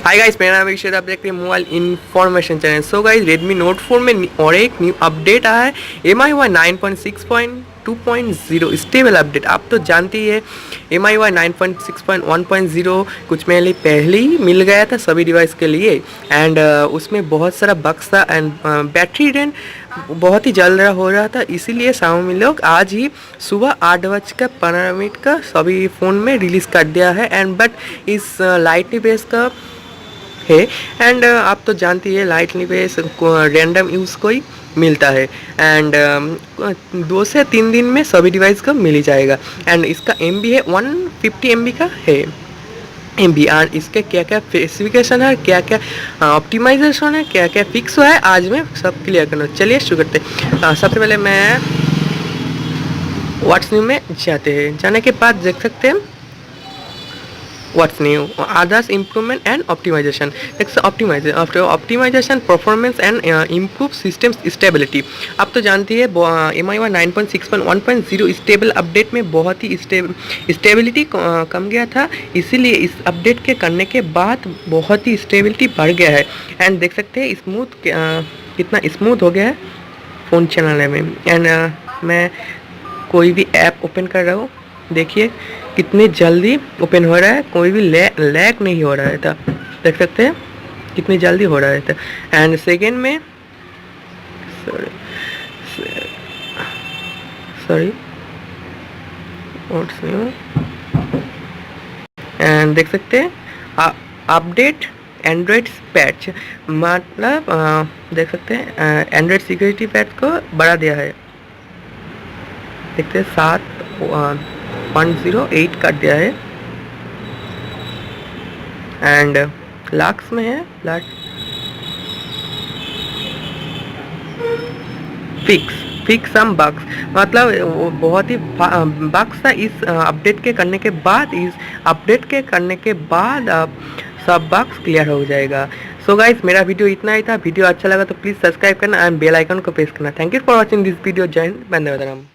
Hi guys, मेरा नाम है, आप देखते हैं mobile information channel. So guys, Redmi Note 4 में और एक न्यू अपडेट आया है, MIui 9.6.2.0 स्टेबल अपडेट। आप तो जानते ही है MIui 9.6.1.0 कुछ महीने पहले ही मिल गया था सभी डिवाइस के लिए। एंड उसमें बहुत सारा बग्स था एंड बैटरी ड्रेन बहुत ही जल्द हो रहा था। इसीलिए Xiaomi लोग आज ही सुबह 8:15 का सभी फ़ोन में रिलीज़ कर दिया है। एंड बट इस लाइटली बेस का है। एंड आप तो जानती है लाइटली बेस रैंडम यूज़ को ही मिलता है। एंड 2 से 3 दिन में सभी डिवाइस का मिल ही जाएगा। एंड इसका MB है 150 MB का है MB। और इसके क्या क्या स्पेसिफिकेशन है, क्या क्या ऑप्टिमाइजेशन है, क्या क्या फिक्स हुआ है, आज मैं सब क्लियर करना। चलिए शुरू करते हैं। सबसे पहले मैं व्हाट्स न्यू में जाते हैं। जाने के बाद देख सकते हैं what's new, others improvement and optimization. Next optimization performance and improve systems stability. आप तो जानती है MIui 9.6.1.0 स्टेबल अपडेट में बहुत ही स्टेबिलिटी कम गया था, इसीलिए इस अपडेट के करने के बाद बहुत ही स्टेबिलिटी बढ़ गया है। एंड देख सकते हैं स्मूथ कितना स्मूथ हो गया है फ़ोन चलाने में। एंड मैं कोई भी ऐप ओपन कर रहा हूँ, देखिए कितनी जल्दी ओपन हो रहा है, कोई भी लैग नहीं हो रहा है था। देख सकते हैं कितनी जल्दी हो रहा है था। एंड सेकेंड में सॉरी एंड देख सकते हैं अपडेट एंड्रॉयड पैच, मतलब देख सकते हैं एंड्रॉयड सिक्योरिटी पैच को बढ़ा दिया है। देखते हैं 7.08 कर दिया है। एंड लाक्स में है फिक्स सम बग्स, मतलब वो बहुत ही बग्स था इस अपडेट के करने के बाद। इस अपडेट के करने के बाद अब सब बग्स क्लियर हो जाएगा। सो गाइस, मेरा वीडियो इतना ही था। वीडियो अच्छा लगा तो प्लीज़ सब्सक्राइब करना एंड बेल आइकन को प्रेस करना। Thank you for watching this video. जय हिंद, वंदे मातरम।